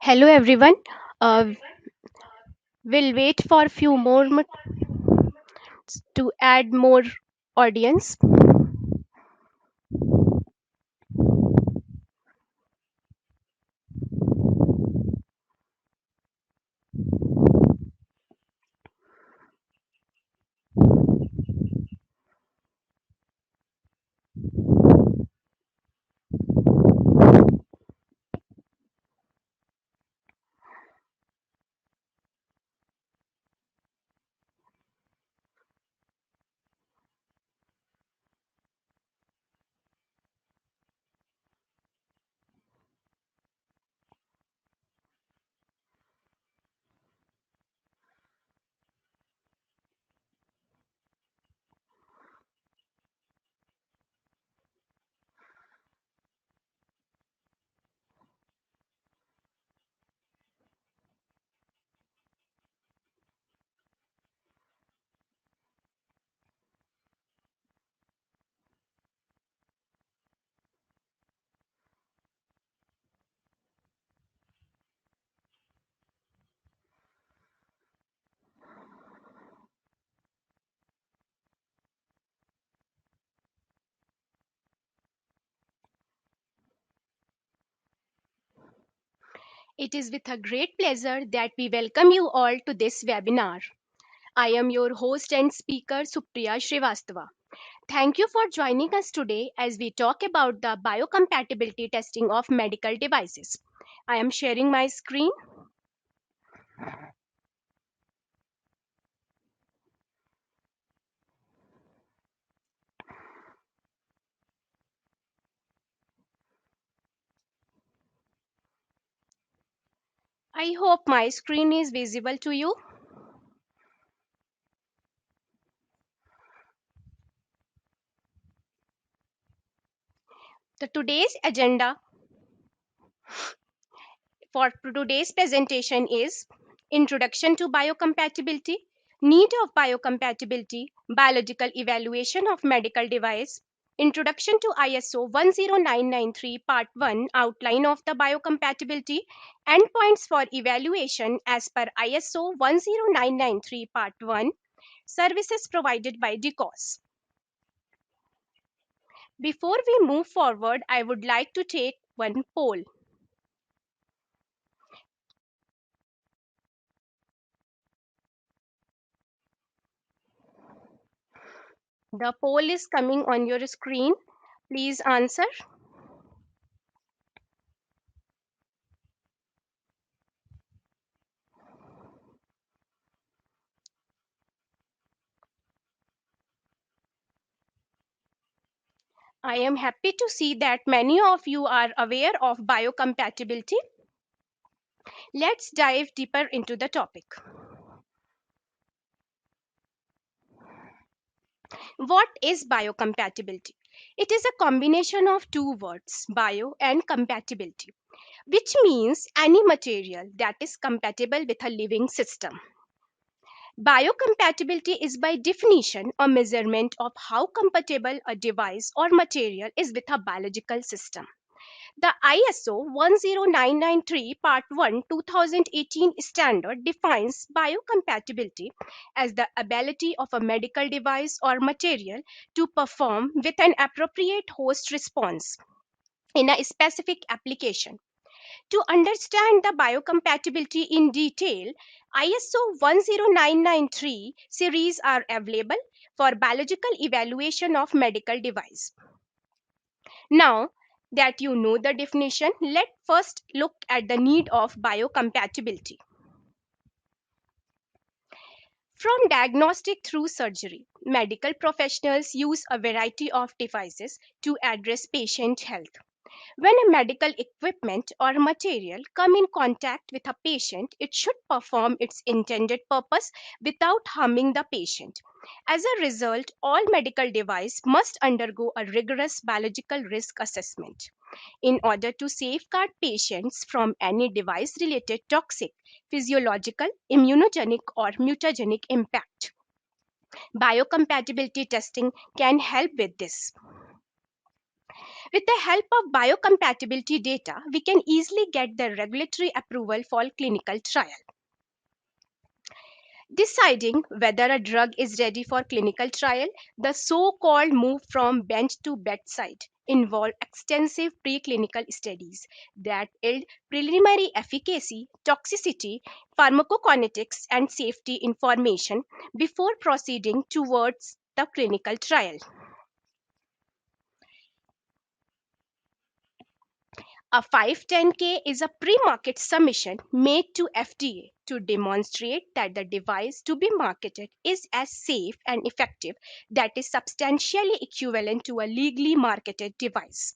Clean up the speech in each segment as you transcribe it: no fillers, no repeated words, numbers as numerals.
Hello everyone. Uh, we'll wait for a few more minutes to add more audience. It is with a great pleasure that we welcome you all to this webinar. I am your host and speaker Supriya Srivastava. Thank you for joining us today as we talk about the biocompatibility testing of medical devices. I am sharing my screen. I hope my screen is visible to you. Today's agenda for today's presentation is Introduction to Biocompatibility, Need of Biocompatibility, Biological Evaluation of Medical Device, Introduction to ISO 10993 Part 1 Outline of the Biocompatibility, Endpoints for Evaluation as per ISO 10993 Part 1, Services provided by Decos. Before we move forward, I would like to take one poll. The poll is coming on your screen. Please answer. I am happy to see that many of you are aware of biocompatibility. Let's dive deeper into the topic. What is biocompatibility? It is a combination of two words, bio and compatibility, which means any material that is compatible with a living system. Biocompatibility is by definition a measurement of how compatible a device or material is with a biological system. The ISO 10993 Part 1 2018 standard defines biocompatibility as the ability of a medical device or material to perform with an appropriate host response in a specific application. To understand the biocompatibility in detail, ISO 10993 series are available for biological evaluation of medical device. Now that you know the definition, let's first look at the need of biocompatibility. From diagnostic through surgery, medical professionals use a variety of devices to address patient health. When a medical equipment or material come in contact with a patient, it should perform its intended purpose without harming the patient. As a result, all medical devices must undergo a rigorous biological risk assessment in order to safeguard patients from any device-related toxic, physiological, immunogenic, or mutagenic impact. Biocompatibility testing can help with this. With the help of biocompatibility data, we can easily get the regulatory approval for clinical trial. Deciding whether a drug is ready for clinical trial, the so-called move from bench to bedside, involve extensive preclinical studies that yield preliminary efficacy, toxicity, pharmacokinetics, and safety information before proceeding towards the clinical trial. A 510K is a pre-market submission made to FDA to demonstrate that the device to be marketed is as safe and effective that is substantially equivalent to a legally marketed device.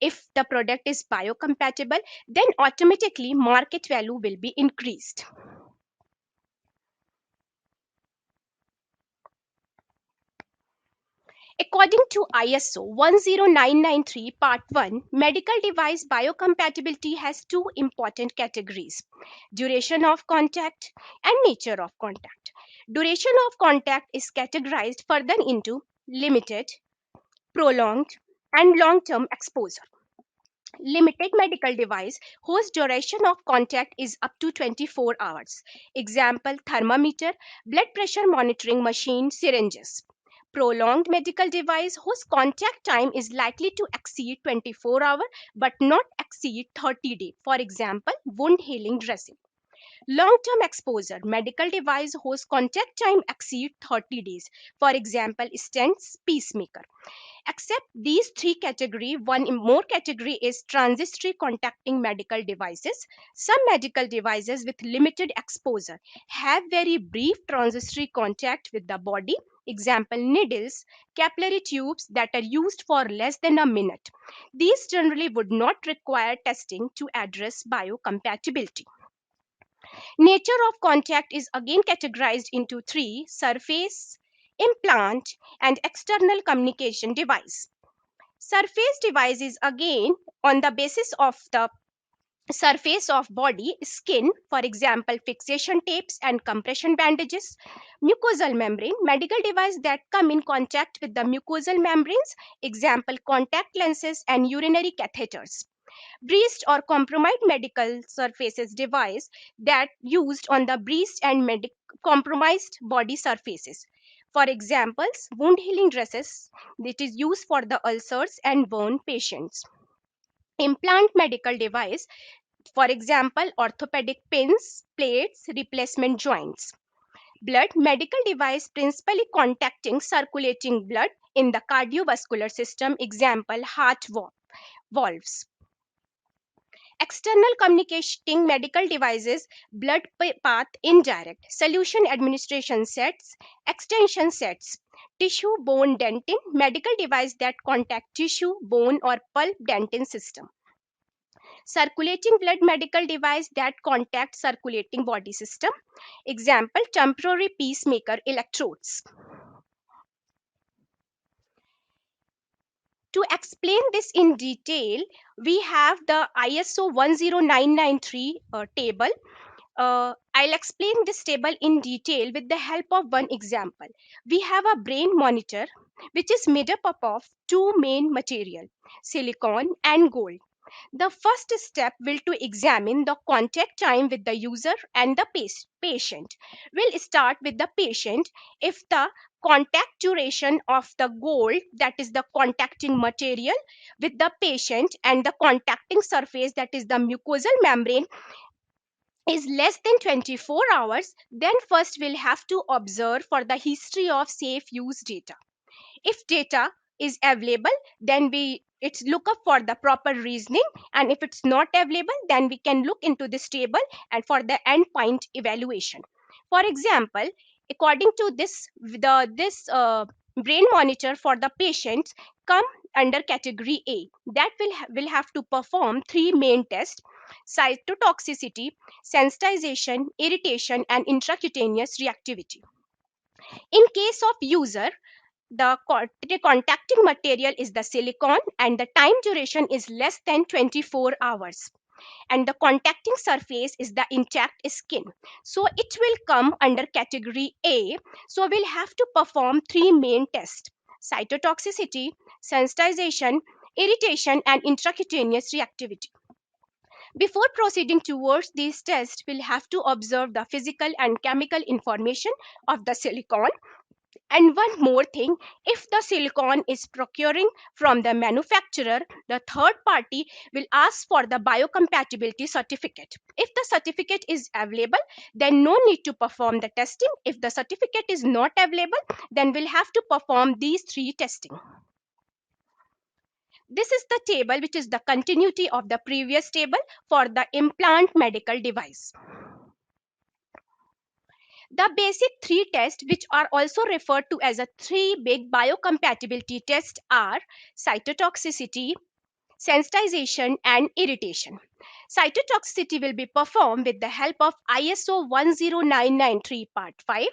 If the product is biocompatible, then automatically market value will be increased. According to ISO 10993 Part 1, medical device biocompatibility has two important categories: duration of contact and nature of contact. Duration of contact is categorized further into limited, prolonged, and long term exposure. Limited medical device whose duration of contact is up to 24 hours. Example: thermometer, blood pressure monitoring machine, syringes. Prolonged medical device whose contact time is likely to exceed 24 hours but not exceed 30 days. For example, wound healing dressing. Long-term exposure medical device whose contact time exceeds 30 days. For example, stents, pacemaker. Except these three categories, one more category is transitory contacting medical devices. Some medical devices with limited exposure have very brief transitory contact with the body. Example: needles, capillary tubes that are used for less than a minute. These generally would not require testing to address biocompatibility. Nature of contact is again categorized into three: surface, implant, and external communication device. Surface device is again on the basis of the surface of body, skin, for example, fixation tapes and compression bandages. Mucosal membrane, medical device that come in contact with the mucosal membranes, example, contact lenses and urinary catheters. Breast or compromised medical surfaces device that used on the breast and compromised body surfaces. For examples, wound healing dresses that is used for the ulcers and burn patients. Implant medical device, for example, orthopedic pins, plates, replacement joints. Blood medical device principally contacting circulating blood in the cardiovascular system, example, heart valves. External communicating medical devices, blood path indirect, solution administration sets, extension sets, tissue bone dentin, medical device that contact tissue, bone, or pulp dentin system. Circulating blood medical device that contact circulating body system. Example: temporary pacemaker electrodes. To explain this in detail, we have the ISO 10993 table. I'll explain this table in detail with the help of one example. We have a brain monitor which is made up of two main material, silicon and gold. The first step will to examine the contact time with the user and the patient. We'll start with the patient. If the contact duration of the gold, that is the contacting material, with the patient and the contacting surface, that is the mucosal membrane, is less than 24 hours, then first we'll have to observe for the history of safe use data. If data is available, then we it's look up for the proper reasoning, and if it's not available, then we can look into this table and for the endpoint evaluation. For example, according to this brain monitor for the patients come under category A, that will have to perform three main tests: cytotoxicity, sensitization, irritation, and intracutaneous reactivity. In case of user, the contacting material is the silicon and the time duration is less than 24 hours, and the contacting surface is the intact skin, so it will come under category A. So we'll have to perform three main tests: cytotoxicity, sensitization, irritation, and intracutaneous reactivity. Before proceeding towards these tests, we'll have to observe the physical and chemical information of the silicon. And one more thing, if the silicon is procuring from the manufacturer, the third party will ask for the biocompatibility certificate. If the certificate is available, then no need to perform the testing. If the certificate is not available, then we'll have to perform these three testing. This is the table which is the continuity of the previous table for the implant medical device. The basic three tests, which are also referred to as a three big biocompatibility tests, are cytotoxicity, sensitization, and irritation. Cytotoxicity will be performed with the help of ISO 10993 Part 5.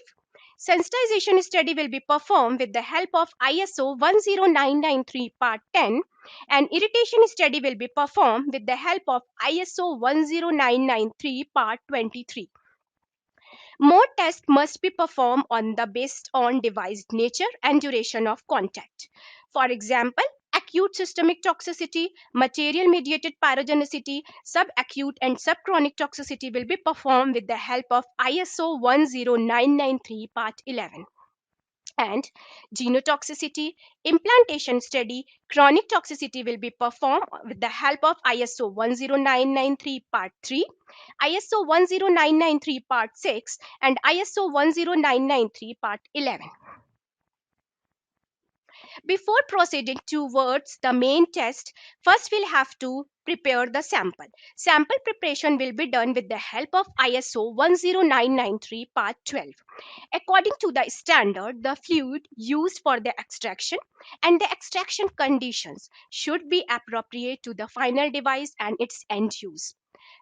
Sensitization study will be performed with the help of ISO 10993 Part 10, and irritation study will be performed with the help of ISO 10993 Part 23. More tests must be performed on the based on device nature and duration of contact. For example, acute systemic toxicity, material mediated pyrogenicity, subacute and subchronic toxicity will be performed with the help of ISO 10993 Part 11. And genotoxicity, implantation study, chronic toxicity will be performed with the help of ISO 10993 Part 3, ISO 10993 Part 6, and ISO 10993 Part 11. Before proceeding towards the main test, first we'll have to prepare the sample. Sample preparation will be done with the help of ISO 10993 Part 12. According to the standard, the fluid used for the extraction and the extraction conditions should be appropriate to the final device and its end use.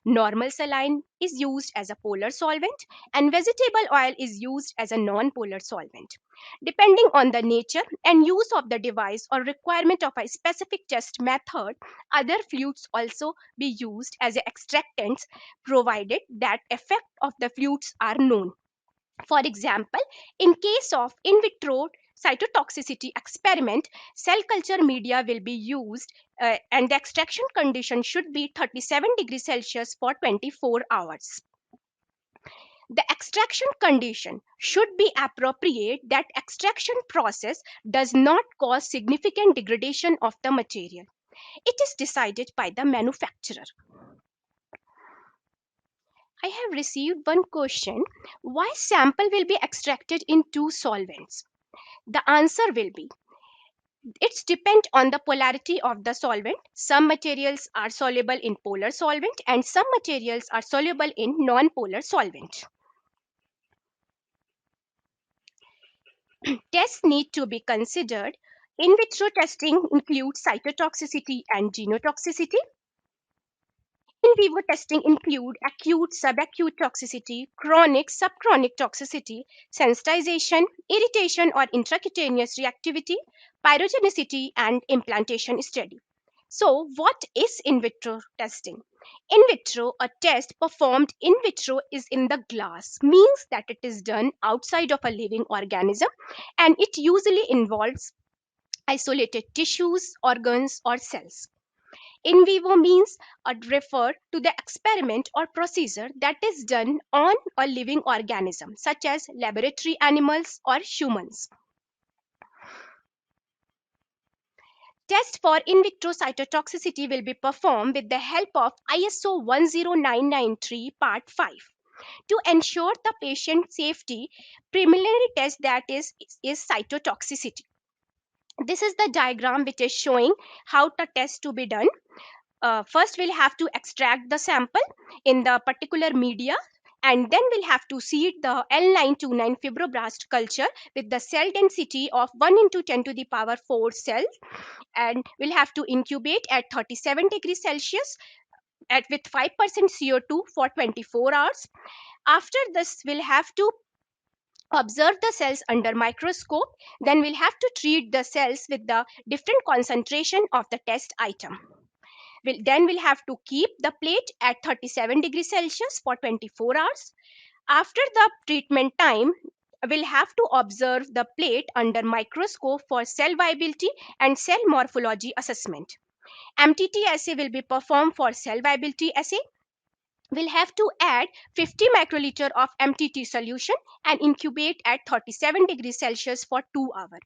Normal saline is used as a polar solvent and vegetable oil is used as a non-polar solvent. Depending on the nature and use of the device or requirement of a specific test method, other fluids also be used as extractants provided that effect of the fluids are known. For example, in case of in vitro cytotoxicity experiment, cell culture media will be used and the extraction condition should be 37 degrees Celsius for 24 hours. The extraction condition should be appropriate that extraction process does not cause significant degradation of the material. It is decided by the manufacturer. I have received one question, why sample will be extracted in two solvents? The answer will be, it's depend on the polarity of the solvent. Some materials are soluble in polar solvent and some materials are soluble in non-polar solvent. Tests need to be considered. In vitro testing includes cytotoxicity and genotoxicity. In vivo testing include acute, subacute toxicity, chronic, subchronic toxicity, sensitization, irritation or intracutaneous reactivity, pyrogenicity, and implantation study. So, what is in vitro testing? In vitro, a test performed in vitro is in the glass, means that it is done outside of a living organism and it usually involves isolated tissues, organs, or cells. In vivo means refer to the experiment or procedure that is done on a living organism, such as laboratory animals or humans. Test for in vitro cytotoxicity will be performed with the help of ISO 10993 Part 5. To ensure the patient safety, preliminary test that is cytotoxicity. This is the diagram which is showing how the test to be done. First we'll have to extract the sample in the particular media and then we'll have to seed the L929 fibroblast culture with the cell density of 1 into 10 to the power 4 cells, and we'll have to incubate at 37 degrees Celsius with 5% CO2 for 24 hours. After this, we'll have to observe the cells under microscope. Then we'll have to treat the cells with the different concentration of the test item. We'll have to keep the plate at 37 degrees Celsius for 24 hours. After the treatment time, will have to observe the plate under microscope for cell viability and cell morphology assessment. MTT assay will be performed for cell viability assay. We'll have to add 50 microliter of MTT solution and incubate at 37 degrees Celsius for 2 hours.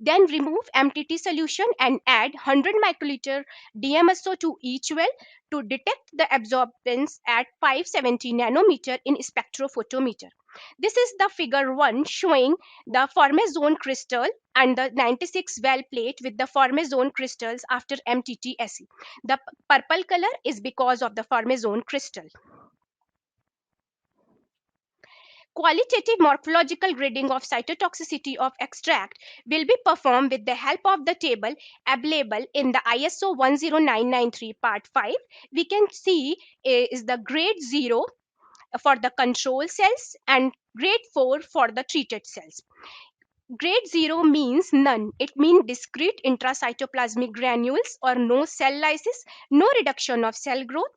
Then remove MTT solution and add 100 microliter DMSO to each well to detect the absorbance at 570 nanometer in spectrophotometer. This is the figure 1 showing the formazone crystal and the 96 well plate with the formazone crystals after MTT assay. The purple color is because of the formazone crystal. Qualitative morphological grading of cytotoxicity of extract will be performed with the help of the table available in the ISO 10993 Part 5. We can see is the grade 0 for the control cells and grade 4 for the treated cells. Grade 0 means none. It means discrete intracytoplasmic granules or no cell lysis, no reduction of cell growth.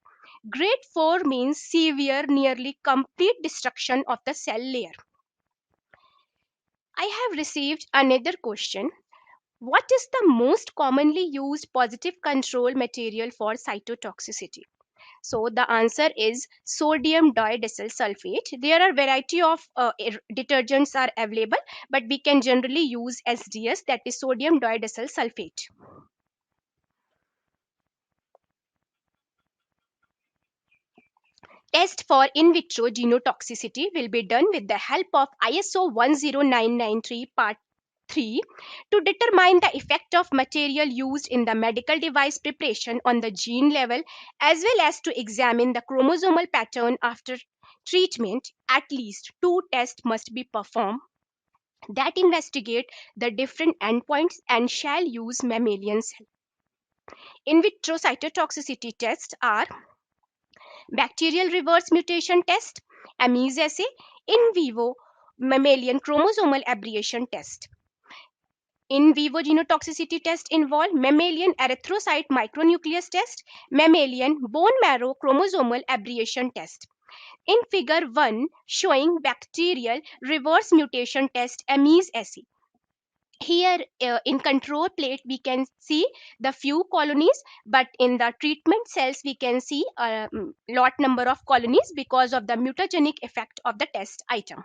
Grade 4 means severe, nearly complete destruction of the cell layer. I have received another question. What is the most commonly used positive control material for cytotoxicity? So the answer is sodium diadecyl sulfate. There are variety of detergents are available, but we can generally use SDS, that is sodium diadecyl sulfate. Test for in vitro genotoxicity will be done with the help of ISO 10993 Part 3 to determine the effect of material used in the medical device preparation on the gene level, as well as to examine the chromosomal pattern after treatment. At least 2 tests must be performed that investigate the different endpoints and shall use mammalian cells. In vitro cytotoxicity tests are bacterial reverse mutation test, AMES assay, in vivo mammalian chromosomal aberration test. In vivo genotoxicity test involve mammalian erythrocyte micronucleus test, mammalian bone marrow chromosomal aberration test. In figure 1 showing bacterial reverse mutation test, AMES assay. Here in control plate we can see the few colonies, but in the treatment cells we can see a lot number of colonies because of the mutagenic effect of the test item.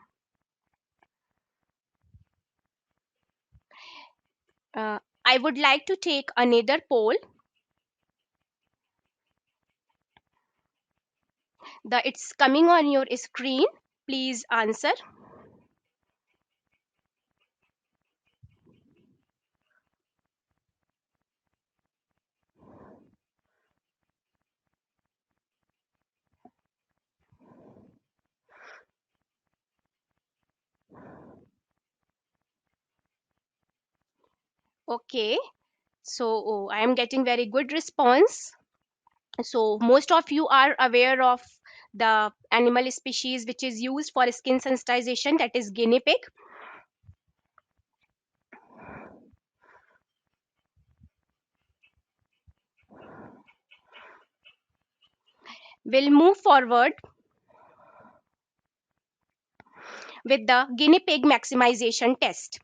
I would like to take another poll. It's coming on your screen. Please answer. Okay, so I am getting very good response. So most of you are aware of the animal species which is used for skin sensitization, that is guinea pig. We'll move forward with the guinea pig maximization test.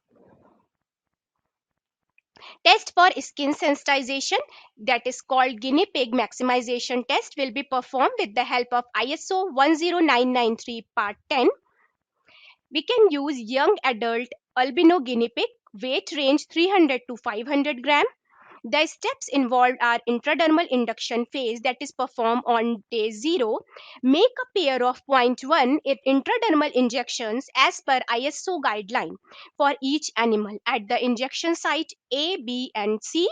Test for skin sensitization, that is called guinea pig maximization test, will be performed with the help of ISO 10993 Part 10. We can use young adult albino guinea pig, weight range 300 to 500 gram. The steps involved are intradermal induction phase, that is performed on day 0. Make a pair of 0.1 intradermal injections as per ISO guideline for each animal at the injection site A, B, and C,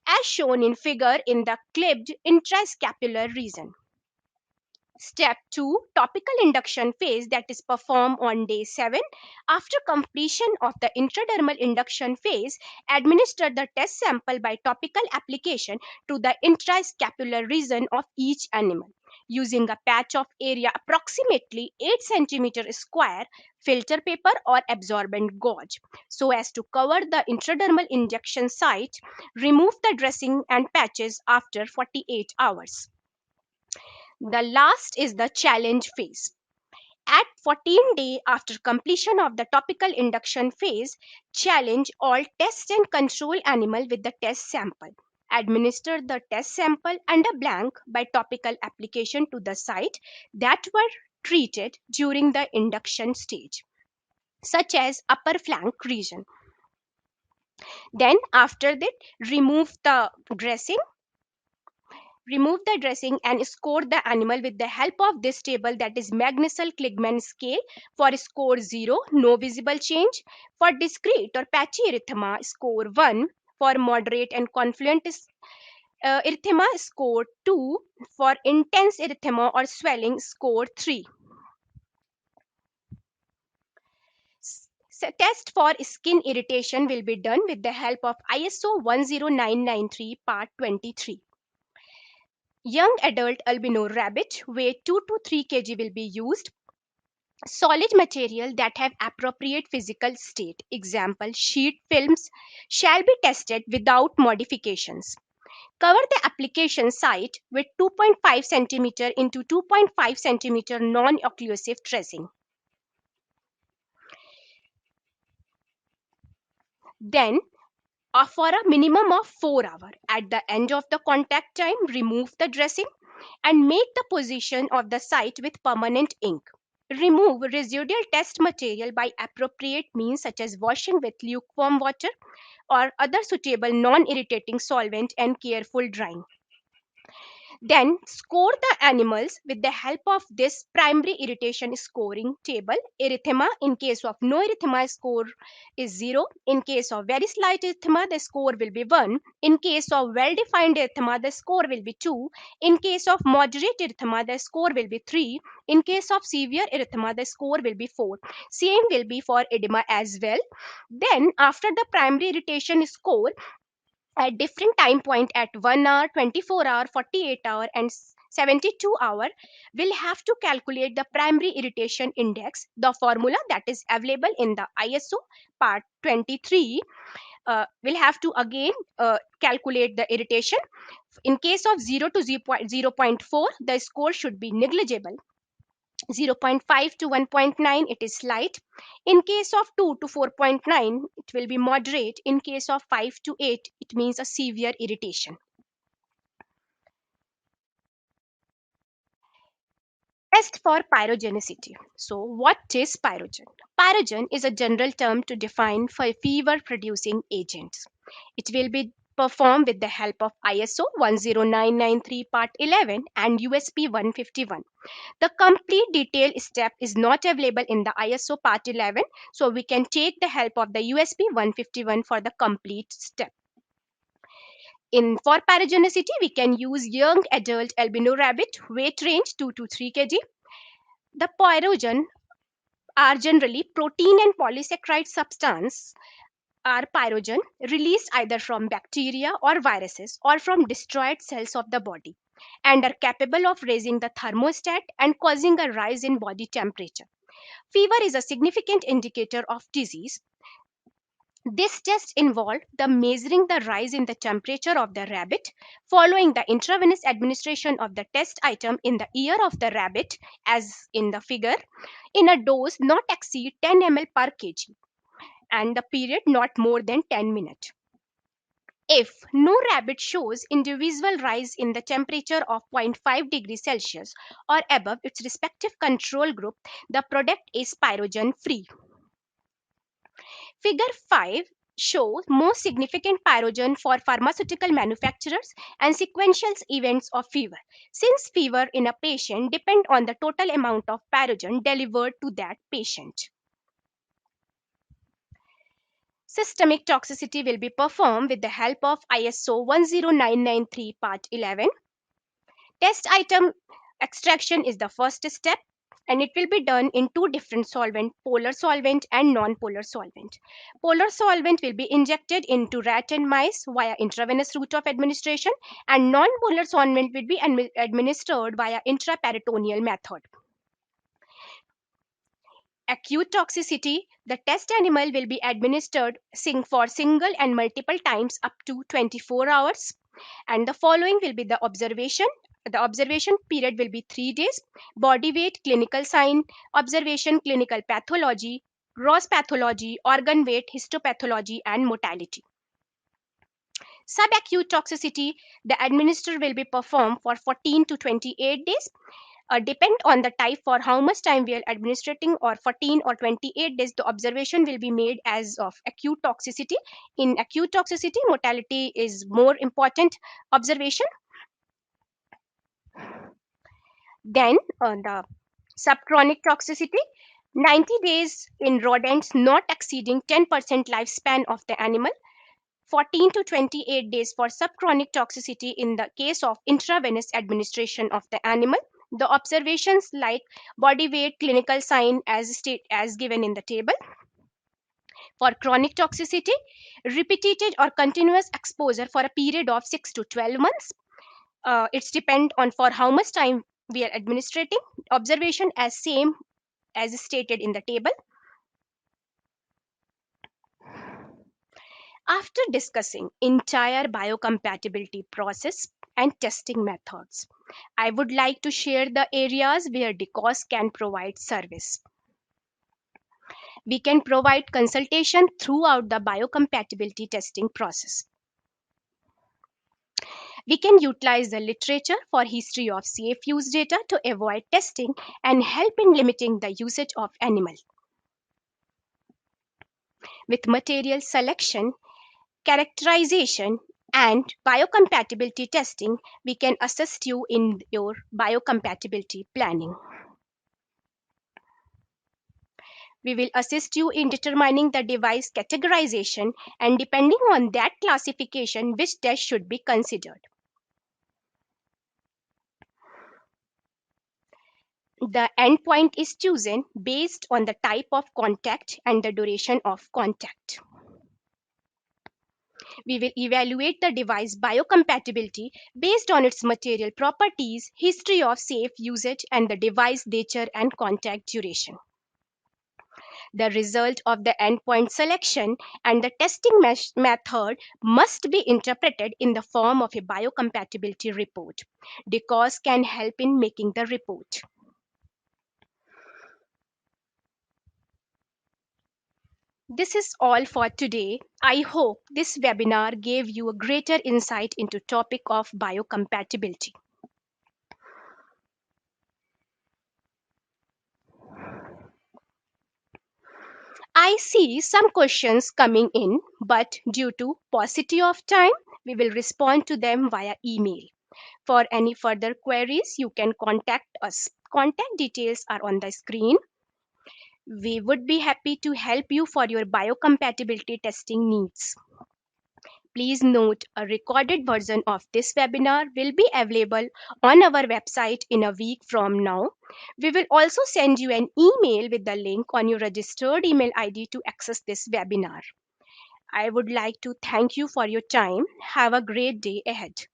as shown in figure in the clipped intrascapular region. Step 2, topical induction phase, that is performed on day 7. After completion of the intradermal induction phase, administer the test sample by topical application to the intrascapular region of each animal using a patch of area approximately 8 cm square, filter paper or absorbent gauze so as to cover the intradermal injection site. Remove the dressing and patches after 48 hours. The last is the challenge phase. At 14 days after completion of the topical induction phase, challenge all test and control animal with the test sample. Administer the test sample under blank by topical application to the site that were treated during the induction stage, such as upper flank region. Then after that, remove the dressing remove the dressing and score the animal with the help of this table, that is Magnesal-Kligman scale. For score 0, no visible change. For discrete or patchy erythema, score 1. For moderate and confluent erythema, score 2. For intense erythema or swelling, score 3. Test for skin irritation will be done with the help of ISO 10993 part 23. Young adult albino rabbit, weight 2 to 3 kg, will be used. Solid material that have appropriate physical state, example sheet films, shall be tested without modifications. Cover the application site with 2.5 cm into 2.5 cm non-occlusive dressing. Then, for a minimum of 4 hours, at the end of the contact time, remove the dressing and make the position of the site with permanent ink. Remove residual test material by appropriate means such as washing with lukewarm water or other suitable non-irritating solvent and careful drying. Then score the animals with the help of this primary irritation scoring table. Erythema, in case of no erythema, score is 0. In case of very slight erythema, the score will be 1. In case of well-defined erythema, the score will be 2. In case of moderate erythema, the score will be 3. In case of severe erythema, the score will be 4. Same will be for edema as well. Then after the primary irritation score, at different time point at 1 hour, 24 hour, 48 hour and 72 hour, we'll have to calculate the primary irritation index. The formula that is available in the ISO part 23, we'll have to again calculate the irritation. In case of 0 to 0.4, the score should be negligible. 0.5 to 1.9, it is slight. In case of 2 to 4.9, it will be moderate. In case of 5 to 8, it means a severe irritation. Test for pyrogenicity. So what is pyrogen? Pyrogen is a general term to define for fever producing agents. It will be performed with the help of ISO 10993 part 11 and USP 151. The complete detailed step is not available in the ISO part 11, so we can take the help of the USP 151 for the complete step. For pyrogenicity, we can use young adult albino rabbit, weight range 2 to 3 kg. The pyrogen are generally protein and polysaccharide substance are pyrogen released either from bacteria or viruses or from destroyed cells of the body, and are capable of raising the thermostat and causing a rise in body temperature. Fever is a significant indicator of disease. This test involved the measuring the rise in the temperature of the rabbit following the intravenous administration of the test item in the ear of the rabbit, as in the figure, in a dose not exceed 10 ml per kg, and the period not more than 10 minutes. If no rabbit shows individual rise in the temperature of 0.5 degrees Celsius or above its respective control group, the product is pyrogen free. Figure 5 shows most significant pyrogen for pharmaceutical manufacturers and sequential events of fever. Since fever in a patient depend on the total amount of pyrogen delivered to that patient. Systemic toxicity will be performed with the help of ISO 10993 part 11. Test item extraction is the first step, and it will be done in two different solvent, polar solvent and non-polar solvent. Polar solvent will be injected into rat and mice via intravenous route of administration, and non-polar solvent will be administered via intraperitoneal method. Acute toxicity, the test animal will be administered for single and multiple times up to 24 hours. And the following will be the observation The observation period will be 3 days. Body weight, clinical sign, observation, clinical pathology, gross pathology, organ weight, histopathology, and mortality. Subacute toxicity, the administer will be performed for 14 to 28 days. Depend on the type for how much time we are administrating, or 14 or 28 days, the observation will be made as of acute toxicity. In acute toxicity, mortality is more important observation. Then the subchronic toxicity, 90 days in rodents, not exceeding 10% lifespan of the animal. 14 to 28 days for subchronic toxicity in the case of intravenous administration of the animal. The observations like body weight, clinical sign as given in the table. For chronic toxicity, repeated or continuous exposure for a period of 6 to 12 months. It's depend on for how much time we are administrating. Observation as same as stated in the table. After discussing entire biocompatibility process and testing methods, I would like to share the areas where Decos can provide service. We can provide consultation throughout the biocompatibility testing process. We can utilize the literature for history of safe use data to avoid testing and help in limiting the usage of animal. With material selection, characterization, and biocompatibility testing, we can assist you in your biocompatibility planning. We will assist you in determining the device categorization, and depending on that classification, which test should be considered. The endpoint is chosen based on the type of contact and the duration of contact. We will evaluate the device biocompatibility based on its material properties, history of safe usage, and the device nature and contact duration. The result of the endpoint selection and the testing method must be interpreted in the form of a biocompatibility report. Decos can help in making the report. This is all for today. I hope this webinar gave you a greater insight into topic of biocompatibility. I see some questions coming in, but due to paucity of time, we will respond to them via email. For any further queries, you can contact us. Contact details are on the screen. We would be happy to help you for your biocompatibility testing needs. Please note a recorded version of this webinar will be available on our website in a week from now. We will also send you an email with the link on your registered email ID to access this webinar. I would like to thank you for your time. Have a great day ahead.